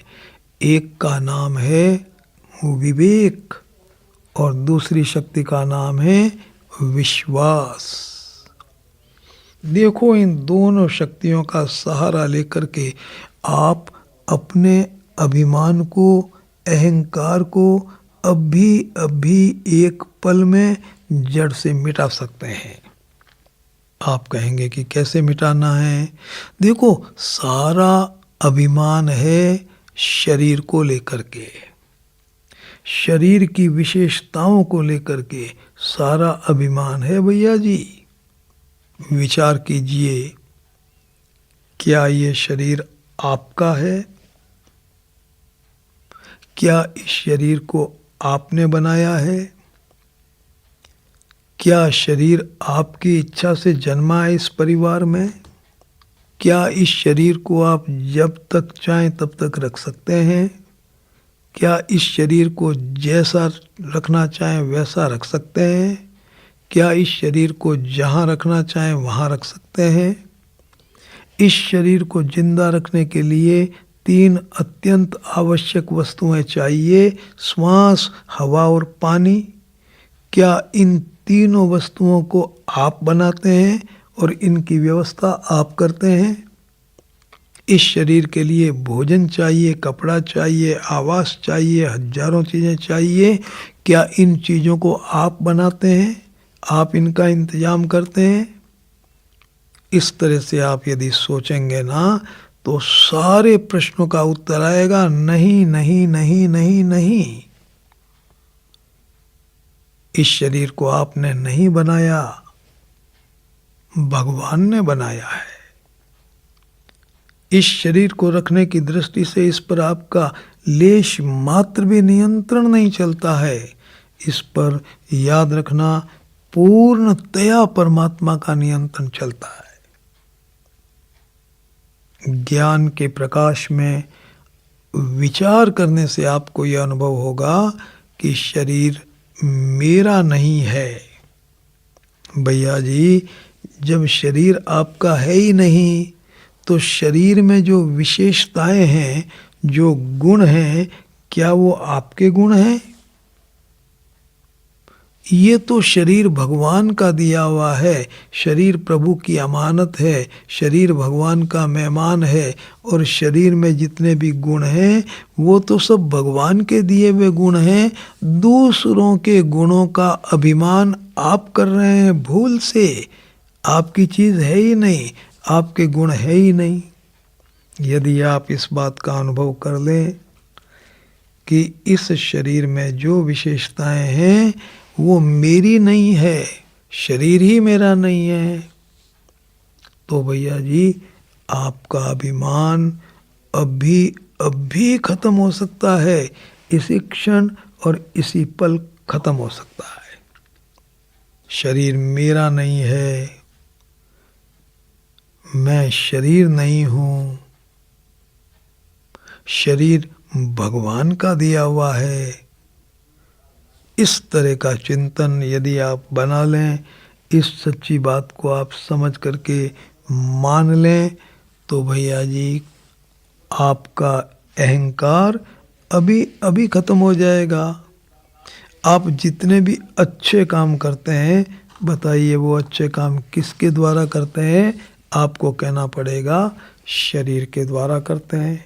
एक का नाम है विवेक और दूसरी शक्ति का नाम है विश्वास। देखो इन दोनों शक्तियों का सहारा लेकर के आप अपने अभिमान को, अहंकार को अभी एक पल में जड़ से मिटा सकते हैं। आप कहेंगे कि कैसे मिटाना है? देखो सारा अभिमान है शरीर को लेकर के, शरीर की विशेषताओं को लेकर के सारा अभिमान है भैया जी। विचार कीजिए, क्या ये शरीर आपका है? क्या इस शरीर को आपने बनाया है? क्या शरीर आपकी इच्छा से जन्मा है इस परिवार में? क्या इस शरीर को आप जब तक चाहें तब तक रख सकते हैं? क्या इस शरीर को जैसा रखना चाहें वैसा रख सकते हैं? क्या इस शरीर को जहाँ रखना चाहें वहाँ रख सकते हैं? इस शरीर को जिंदा रखने के लिए 3 अत्यंत आवश्यक वस्तुएं चाहिए, श्वास, हवा और पानी। क्या इन तीनों वस्तुओं को आप बनाते हैं और इनकी व्यवस्था आप करते हैं? इस शरीर के लिए भोजन चाहिए, कपड़ा चाहिए, आवास चाहिए, हजारों चीज़ें चाहिए। क्या इन चीज़ों को आप बनाते हैं? आप इनका इंतजाम करते हैं? इस तरह से आप यदि सोचेंगे ना तो सारे प्रश्नों का उत्तर आएगा नहीं नहीं नहीं नहीं नहीं। इस शरीर को आपने नहीं बनाया, भगवान ने बनाया है। इस शरीर को रखने की दृष्टि से इस पर आपका लेश मात्र भी नियंत्रण नहीं चलता है। इस पर याद रखना पूर्णतया परमात्मा का नियंत्रण चलता है। ज्ञान के प्रकाश में विचार करने से आपको यह अनुभव होगा कि शरीर मेरा नहीं है। भैया जी जब शरीर आपका है ही नहीं तो शरीर में जो विशेषताएं हैं, जो गुण हैं, क्या वो आपके गुण हैं? ये तो शरीर भगवान का दिया हुआ है, शरीर प्रभु की अमानत है, शरीर भगवान का मेहमान है। और शरीर में जितने भी गुण हैं वो तो सब भगवान के दिए हुए गुण हैं। दूसरों के गुणों का अभिमान आप कर रहे हैं भूल से। आपकी चीज़ है ही नहीं, आपके गुण है ही नहीं। यदि आप इस बात का अनुभव कर लें कि इस शरीर में जो विशेषताएं हैं वो मेरी नहीं है, शरीर ही मेरा नहीं है। तो भैया जी आपका अभिमान अभी खत्म हो सकता है, इसी क्षण और इसी पल खत्म हो सकता है। शरीर मेरा नहीं है, मैं शरीर नहीं हूं, शरीर भगवान का दिया हुआ है। इस तरह का चिंतन यदि आप बना लें, इस सच्ची बात को आप समझ करके मान लें, तो भैया जी आपका अहंकार अभी खत्म हो जाएगा। आप जितने भी अच्छे काम करते हैं, बताइए वो अच्छे काम किसके द्वारा करते हैं? आपको कहना पड़ेगा शरीर के द्वारा करते हैं।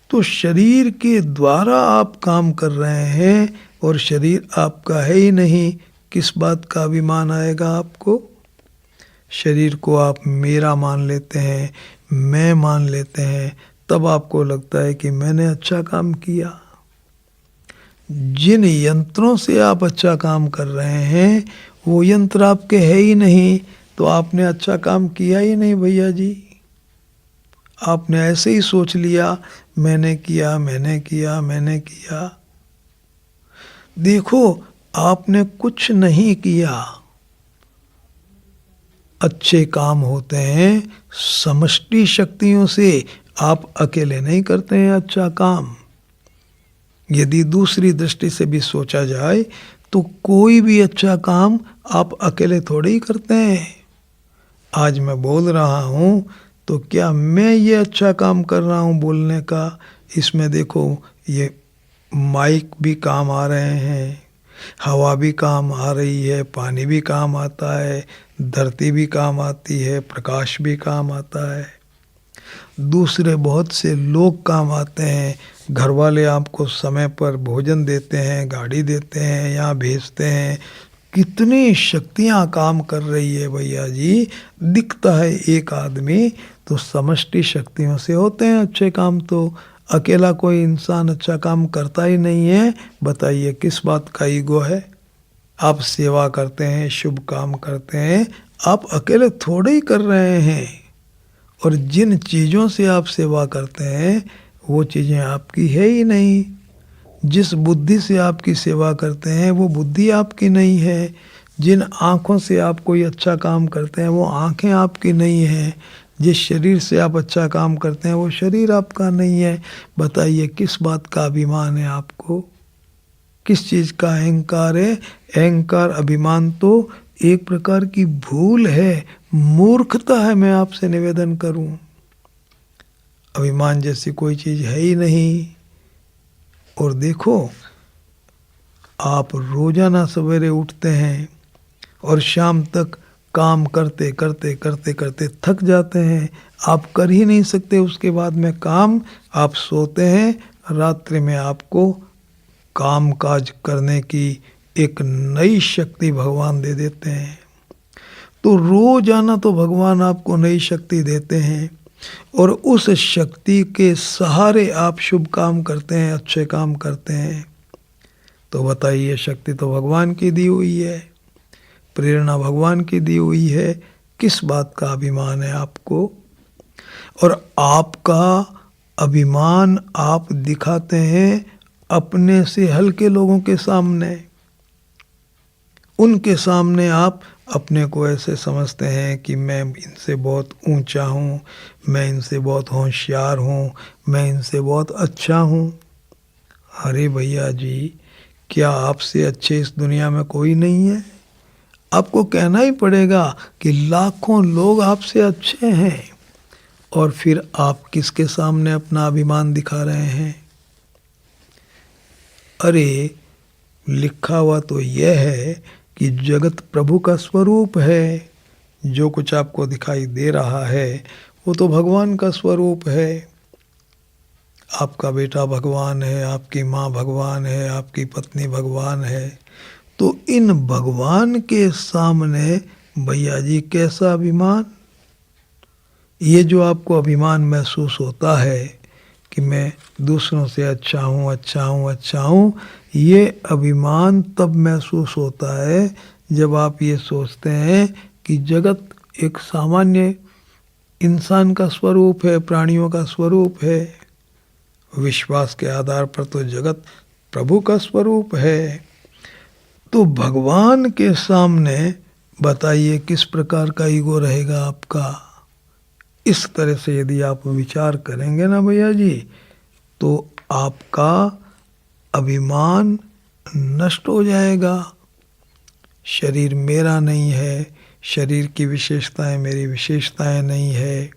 तो शरीर के द्वारा आप काम कर रहे हैं और शरीर आपका है ही नहीं, किस बात का अभिमान आएगा आपको? शरीर को आप मेरा मान लेते हैं, मैं मान लेते हैं, तब आपको लगता है कि मैंने अच्छा काम किया। जिन यंत्रों से आप अच्छा काम कर रहे हैं वो यंत्र आपके है ही नहीं, तो आपने अच्छा काम किया ही नहीं भैया जी। आपने ऐसे ही सोच लिया मैंने किया मैंने किया मैंने किया। देखो आपने कुछ नहीं किया। अच्छे काम होते हैं समष्टि शक्तियों से, आप अकेले नहीं करते हैं अच्छा काम। यदि दूसरी दृष्टि से भी सोचा जाए तो कोई भी अच्छा काम आप अकेले थोड़े ही करते हैं। आज मैं बोल रहा हूँ तो क्या मैं ये अच्छा काम कर रहा हूँ बोलने का? इसमें देखो ये माइक भी काम आ रहे हैं, हवा भी काम आ रही है, पानी भी काम आता है, धरती भी काम आती है, प्रकाश भी काम आता है, दूसरे बहुत से लोग काम आते हैं। घर वाले आपको समय पर भोजन देते हैं, गाड़ी देते हैं, यहाँ भेजते हैं। कितनी शक्तियाँ काम कर रही है भैया जी। दिखता है एक आदमी तो समष्टि शक्तियों से होते हैं अच्छे काम। तो अकेला कोई इंसान अच्छा काम करता ही नहीं है। बताइए किस बात का ईगो है? आप सेवा करते हैं, शुभ काम करते हैं, आप अकेले थोड़े ही कर रहे हैं। और जिन चीज़ों से आप सेवा करते हैं वो चीज़ें आपकी है ही नहीं। जिस बुद्धि से आपकी सेवा करते हैं वो बुद्धि आपकी नहीं है। जिन आँखों से आप कोई अच्छा काम करते हैं वो आँखें आपकी नहीं है। जिस शरीर से आप अच्छा काम करते हैं वो शरीर आपका नहीं है। बताइए किस बात का अभिमान है आपको? किस चीज़ का अहंकार है? अहंकार अभिमान तो एक प्रकार की भूल है, मूर्खता है। मैं आपसे निवेदन करूं, अभिमान जैसी कोई चीज़ है ही नहीं। और देखो आप रोजाना सवेरे उठते हैं और शाम तक काम करते करते करते करते थक जाते हैं। आप कर ही नहीं सकते उसके बाद में काम। आप सोते हैं, रात्रि में आपको काम काज करने की एक नई शक्ति भगवान दे देते हैं। तो रोजाना तो भगवान आपको नई शक्ति देते हैं और उस शक्ति के सहारे आप शुभ काम करते हैं, अच्छे काम करते हैं। तो बताइए शक्ति तो भगवान की दी हुई है, प्रेरणा भगवान की दी हुई है। किस बात का अभिमान है आपको? और आपका अभिमान आप दिखाते हैं अपने से हल्के लोगों के सामने। उनके सामने आप अपने को ऐसे समझते हैं कि मैं इनसे बहुत ऊंचा हूँ, मैं इनसे बहुत होशियार हूँ, मैं इनसे बहुत अच्छा हूँ। अरे भैया जी, क्या आपसे अच्छे इस दुनिया में कोई नहीं है? आपको कहना ही पड़ेगा कि लाखों लोग आपसे अच्छे हैं, और फिर आप किसके सामने अपना अभिमान दिखा रहे हैं? अरे लिखा हुआ तो यह है कि जगत प्रभु का स्वरूप है। जो कुछ आपको दिखाई दे रहा है वो तो भगवान का स्वरूप है। आपका बेटा भगवान है, आपकी माँ भगवान है, आपकी पत्नी भगवान है। तो इन भगवान के सामने भैया जी कैसा अभिमान? ये जो आपको अभिमान महसूस होता है कि कि मैं दूसरों से अच्छा हूँ, अच्छा हूँ, अच्छा हूँ, ये अभिमान तब महसूस होता है जब आप ये सोचते हैं कि जगत एक सामान्य इंसान का स्वरूप है, प्राणियों का स्वरूप है। विश्वास के आधार पर तो जगत प्रभु का स्वरूप है। तो भगवान के सामने बताइए किस प्रकार का ईगो रहेगा आपका। इस तरह से यदि आप विचार करेंगे ना भैया जी, तो आपका अभिमान नष्ट हो जाएगा। शरीर मेरा नहीं है, शरीर की विशेषताएं मेरी विशेषताएं नहीं है,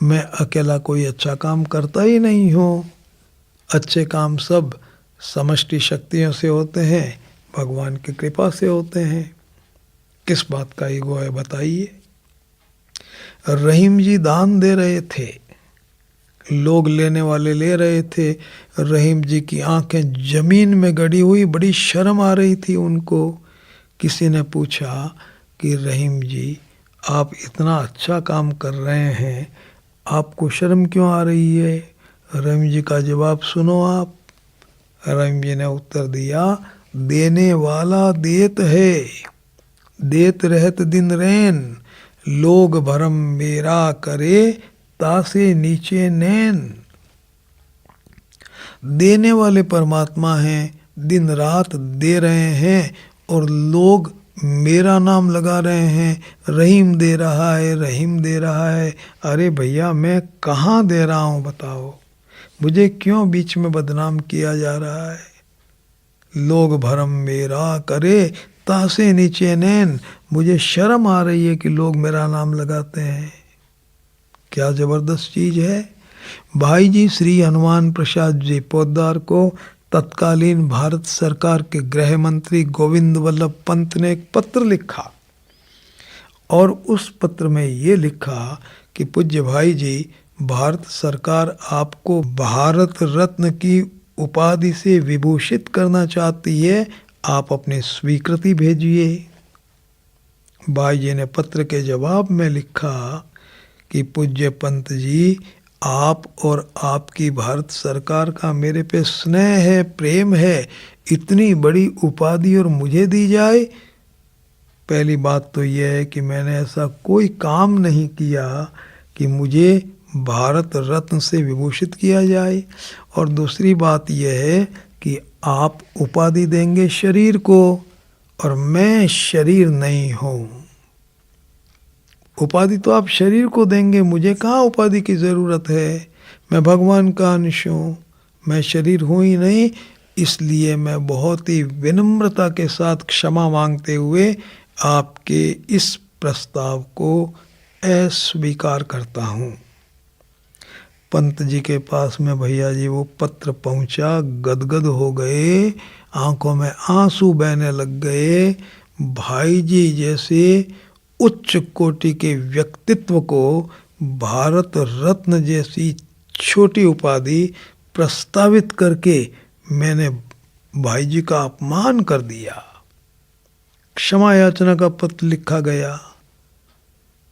मैं अकेला कोई अच्छा काम करता ही नहीं हूँ। अच्छे काम सब समष्टि शक्तियों से होते हैं, भगवान की कृपा से होते हैं। किस बात का ईगो है बताइए। रहीम जी दान दे रहे थे, लोग लेने वाले ले रहे थे। रहीम जी की आंखें जमीन में गड़ी हुई, बड़ी शर्म आ रही थी उनको। किसी ने पूछा कि रहीम जी आप इतना अच्छा काम कर रहे हैं, आपको शर्म क्यों आ रही है? रहीम जी का जवाब सुनो आप। रहीम जी ने उत्तर दिया, देने वाला देत है, देत रहत दिन रैन, लोग भरम मेरा करे तासे नीचे नैन। देने वाले परमात्मा हैं, दिन रात दे रहे हैं और लोग मेरा नाम लगा रहे हैं, रहीम दे रहा है, रहीम दे रहा है। अरे भैया मैं कहाँ दे रहा हूँ बताओ, मुझे क्यों बीच में बदनाम किया जा रहा है? लोग भरम मेरा करे तासे नीचे नैन, मुझे शर्म आ रही है कि लोग मेरा नाम लगाते हैं। क्या जबरदस्त चीज है। भाई जी श्री हनुमान प्रसाद जी पोद्दार को तत्कालीन भारत सरकार के गृह मंत्री गोविंद वल्लभ पंत ने एक पत्र लिखा और उस पत्र में ये लिखा कि पूज्य भाई जी, भारत सरकार आपको भारत रत्न की उपाधि से विभूषित करना चाहती है, आप अपनी स्वीकृति भेजिए। भाई जी ने पत्र के जवाब में लिखा कि पूज्य पंत जी, आप और आपकी भारत सरकार का मेरे पे स्नेह है, प्रेम है, इतनी बड़ी उपाधि और मुझे दी जाए। पहली बात तो यह है कि मैंने ऐसा कोई काम नहीं किया कि मुझे भारत रत्न से विभूषित किया जाए। और दूसरी बात यह है कि आप उपाधि देंगे शरीर को और मैं शरीर नहीं हूँ। उपाधि तो आप शरीर को देंगे, मुझे कहाँ उपाधि की ज़रूरत है। मैं भगवान का अंश हूँ, मैं शरीर हूँ ही नहीं। इसलिए मैं बहुत ही विनम्रता के साथ क्षमा मांगते हुए आपके इस प्रस्ताव को अस्वीकार करता हूँ। पंत जी के पास में भैया जी वो पत्र पहुंचा, गदगद हो गए, आंखों में आंसू बहने लग गए। भाई जी जैसे उच्च कोटि के व्यक्तित्व को भारत रत्न जैसी छोटी उपाधि प्रस्तावित करके मैंने भाई जी का अपमान कर दिया। क्षमा याचना का पत्र लिखा गया।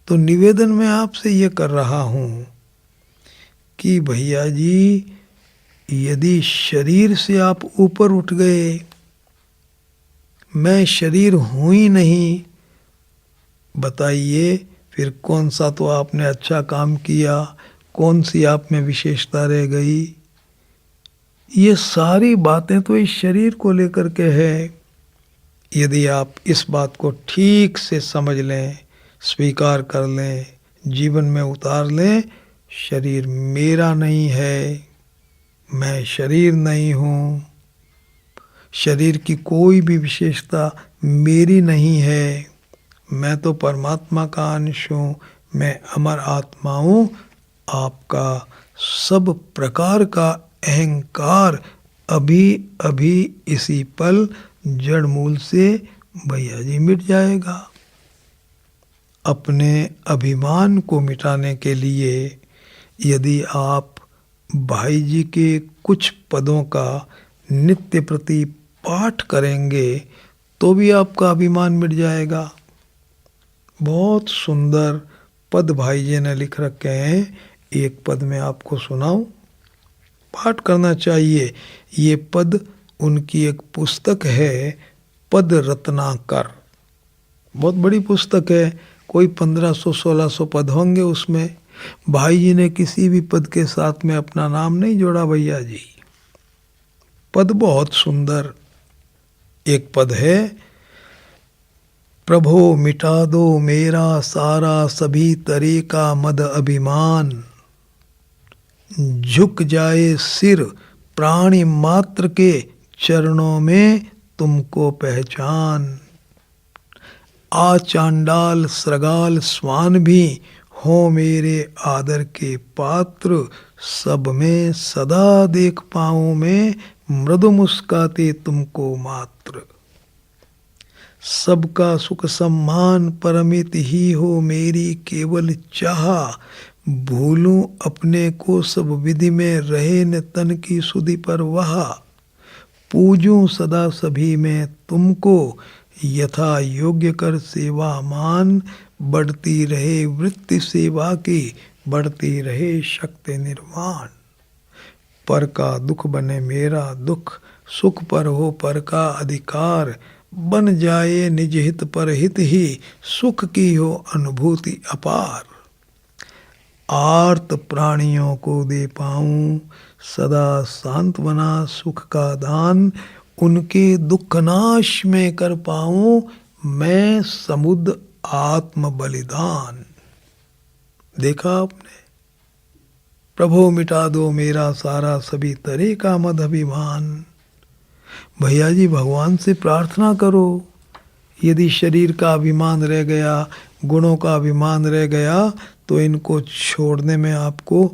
तो निवेदन मैं आपसे ये कर रहा हूँ कि भैया जी, यदि शरीर से आप ऊपर उठ गए, मैं शरीर हूँ ही नहीं, बताइए फिर कौन सा तो आपने अच्छा काम किया, कौन सी आप में विशेषता रह गई। ये सारी बातें तो इस शरीर को लेकर के है। यदि आप इस बात को ठीक से समझ लें, स्वीकार कर लें, जीवन में उतार लें, शरीर मेरा नहीं है, मैं शरीर नहीं हूँ, शरीर की कोई भी विशेषता मेरी नहीं है, मैं तो परमात्मा का अंश हूँ, मैं अमर आत्मा हूँ। आपका सब प्रकार का अहंकार अभी अभी इसी पल जड़ मूल से भैया जी मिट जाएगा। अपने अभिमान को मिटाने के लिए यदि आप भाई जी के कुछ पदों का नित्य प्रति पाठ करेंगे तो भी आपका अभिमान मिट जाएगा। बहुत सुंदर पद भाई जी ने लिख रखे हैं, एक पद में आपको सुनाऊं। पाठ करना चाहिए। ये पद उनकी एक पुस्तक है, पद रत्नाकर, बहुत बड़ी पुस्तक है, कोई 1500-1600 पद होंगे उसमें। भाई जी ने किसी भी पद के साथ में अपना नाम नहीं जोड़ा भैया जी। पद बहुत सुंदर। एक पद है, प्रभो मिटा दो मेरा सारा सभी तरह का मद अभिमान, झुक जाए सिर प्राणी मात्र के चरणों में तुमको पहचान। आ चांडाल सृगाल स्वान भी हो मेरे आदर के पात्र, सब में सदा देख पाऊं मैं मृदु मुस्काते तुमको मात्र। सबका सुख सम्मान परमित ही हो मेरी केवल चाह, भूलूं अपने को सब विधि में रहे न तन की सुधि पर वह, पूजूं सदा सभी में तुमको यथा योग्य कर सेवा मान, बढ़ती रहे वृत्ति सेवा की बढ़ती रहे शक्ति निर्माण। पर का दुख बने मेरा दुख, सुख पर हो पर का अधिकार, बन जाए निज हित पर हित ही सुख की हो अनुभूति अपार। आर्त प्राणियों को दे पाऊं सदा सांत्वना सुख का दान, उनके दुख नाश में कर पाऊं मैं समुद्र आत्म बलिदान। देखा आपने, प्रभु मिटा दो मेरा सारा सभी तरह का मद अभिमान। भैया जी भगवान से प्रार्थना करो, यदि शरीर का अभिमान रह गया, गुणों का अभिमान रह गया, तो इनको छोड़ने में आपको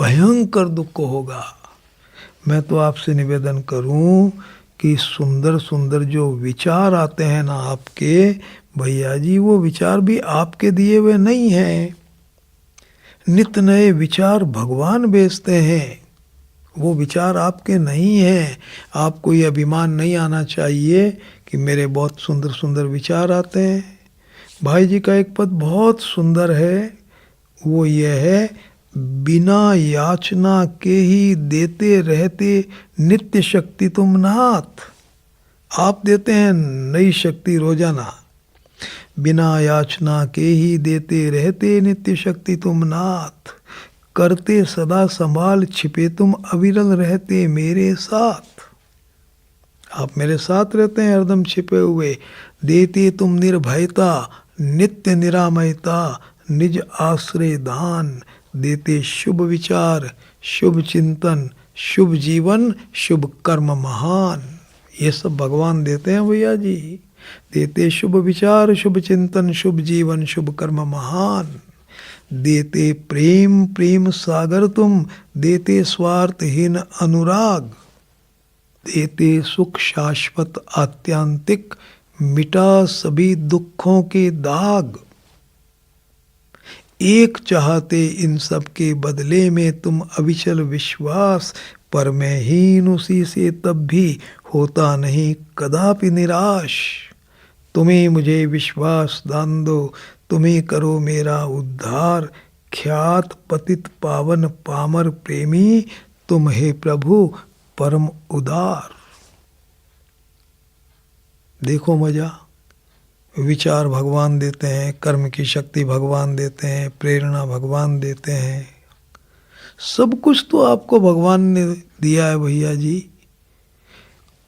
भयंकर दुख होगा। मैं तो आपसे निवेदन करूं कि सुंदर सुंदर जो विचार आते हैं ना आपके, भैया जी वो विचार भी आपके दिए हुए नहीं हैं। नित नए विचार भगवान भेजते हैं, वो विचार आपके नहीं हैं। आपको ये अभिमान नहीं आना चाहिए कि मेरे बहुत सुंदर सुंदर विचार आते हैं। भाई जी का एक पद बहुत सुंदर है, वो ये है, बिना याचना के ही देते रहते नित्य शक्ति तुम नाथ। आप देते हैं नई शक्ति रोजाना, बिना याचना के ही देते रहते नित्य शक्ति तुम नाथ, करते सदा संभाल छिपे तुम अविरल रहते मेरे साथ। आप मेरे साथ रहते हैं हरदम छिपे हुए, देते तुम निर्भयता नित्य निरामयता निज आश्रय दान, देते शुभ विचार शुभ चिंतन शुभ जीवन शुभ कर्म महान। ये सब भगवान देते हैं भैया जी, देते शुभ विचार शुभ चिंतन शुभ जीवन शुभ कर्म महान, देते प्रेम प्रेम सागर तुम, देते स्वार्थहीन अनुराग, देते सुख शाश्वत आत्यांतिक मिटा सभी दुखों के दाग। एक चाहते इन सब के बदले में तुम अविचल विश्वास, पर मैं हीन उसी से तब भी होता नहीं कदापि निराश। तुम्हें मुझे विश्वास दान दो, तुम्हें करो मेरा उद्धार, ख्यात पतित पावन पामर प्रेमी, तुम हे प्रभु परम उदार। देखो मजा, विचार भगवान देते हैं, कर्म की शक्ति भगवान देते हैं, प्रेरणा भगवान देते हैं, सब कुछ तो आपको भगवान ने दिया है भैया जी।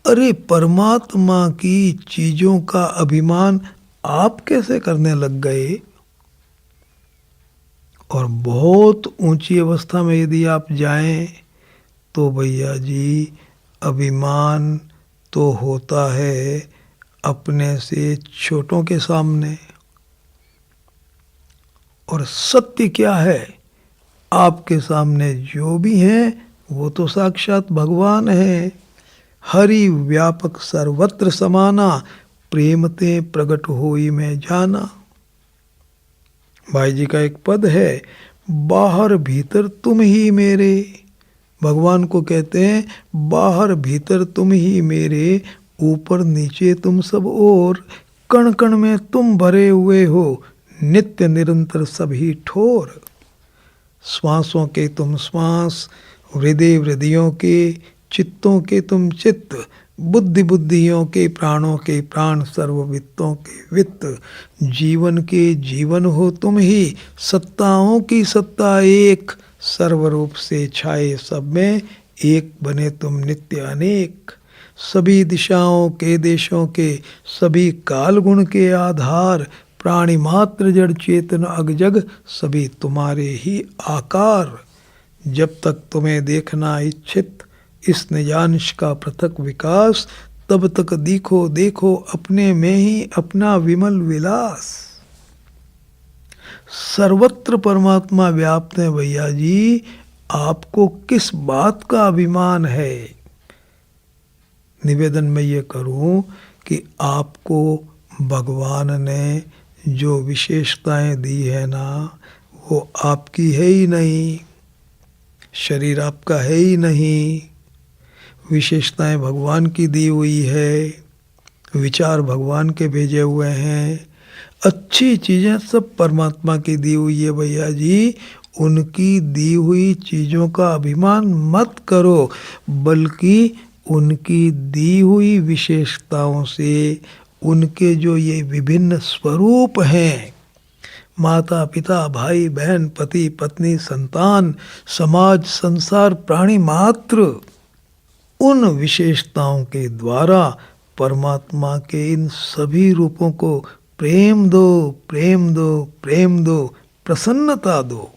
अरे परमात्मा की चीजों का अभिमान आप कैसे करने लग गए? और बहुत ऊंची अवस्था में यदि आप जाएं तो भैया जी अभिमान तो होता है अपने से छोटों के सामने। और सत्य क्या है? आपके सामने जो भी हैं वो तो साक्षात भगवान है। हरि व्यापक सर्वत्र समाना, प्रेम ते प्रगट होई में जाना। भाई जी का एक पद है, बाहर भीतर तुम ही मेरे। भगवान को कहते हैं बाहर भीतर तुम ही मेरे, ऊपर नीचे तुम सब और, कण कण में तुम भरे हुए हो, नित्य निरंतर सभी ठोर। श्वासों के तुम श्वास, हृदय हृदयों के, चित्तों के तुम चित्त, बुद्धि बुद्धियों के, प्राणों के प्राण, सर्ववित्तों के वित्त, जीवन के जीवन हो तुम ही, सत्ताओं की सत्ता एक, सर्वरूप से छाए सब में, एक बने तुम नित्य अनेक। सभी दिशाओं के देशों के, सभी काल गुण के आधार, प्राणी मात्र जड़ चेतन अगजग, सभी तुम्हारे ही आकार। जब तक तुम्हें देखना इच्छित इस निजांश का पृथक विकास, तब तक देखो देखो अपने में ही अपना विमल विलास। सर्वत्र परमात्मा व्याप्त है भैया जी, आपको किस बात का अभिमान है? निवेदन मैं ये करूं कि आपको भगवान ने जो विशेषताएं दी है ना, वो आपकी है ही नहीं, शरीर आपका है ही नहीं, विशेषताएं भगवान की दी हुई है, विचार भगवान के भेजे हुए हैं, अच्छी चीज़ें सब परमात्मा की दी हुई है भैया जी। उनकी दी हुई चीज़ों का अभिमान मत करो, बल्कि उनकी दी हुई विशेषताओं से, उनके जो ये विभिन्न स्वरूप हैं, माता पिता भाई बहन पति पत्नी संतान समाज संसार प्राणी मात्र, उन विशेषताओं के द्वारा परमात्मा के इन सभी रूपों को प्रेम दो प्रेम दो प्रेम दो, प्रसन्नता दो।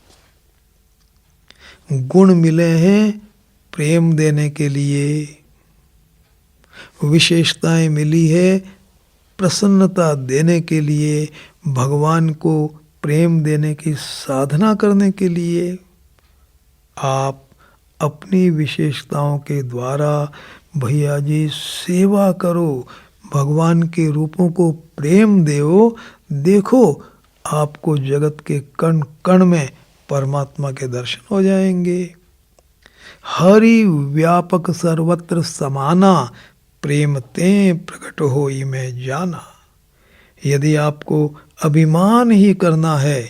गुण मिले हैं प्रेम देने के लिए, विशेषताएं मिली है प्रसन्नता देने के लिए, भगवान को प्रेम देने की साधना करने के लिए। आप अपनी विशेषताओं के द्वारा भैया जी सेवा करो, भगवान के रूपों को प्रेम दो, देखो आपको जगत के कण कण में परमात्मा के दर्शन हो जाएंगे। हरि व्यापक सर्वत्र समाना, प्रेम ते प्रकट होई मैं जाना। यदि आपको अभिमान ही करना है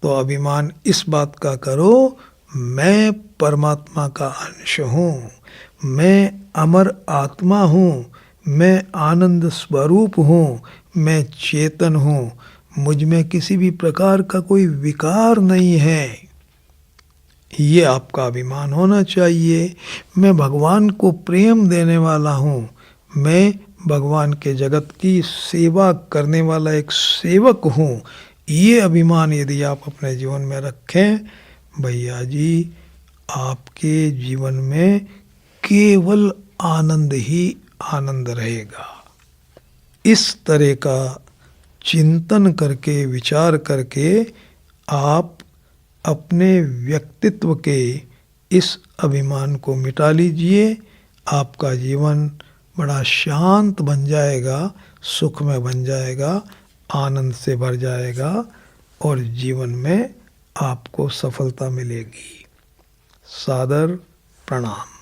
तो अभिमान इस बात का करो, मैं परमात्मा का अंश हूँ, मैं अमर आत्मा हूँ, मैं आनंद स्वरूप हूँ, मैं चेतन हूँ, मुझ में किसी भी प्रकार का कोई विकार नहीं है, ये आपका अभिमान होना चाहिए। मैं भगवान को प्रेम देने वाला हूँ, मैं भगवान के जगत की सेवा करने वाला एक सेवक हूँ, ये अभिमान यदि आप अपने जीवन में रखें भैया जी, आपके जीवन में केवल आनंद ही आनंद रहेगा। इस तरह का चिंतन करके विचार करके आप अपने व्यक्तित्व के इस अभिमान को मिटा लीजिए, आपका जीवन बड़ा शांत बन जाएगा, सुख में बन जाएगा, आनंद से भर जाएगा और जीवन में आपको सफलता मिलेगी। सादर प्रणाम।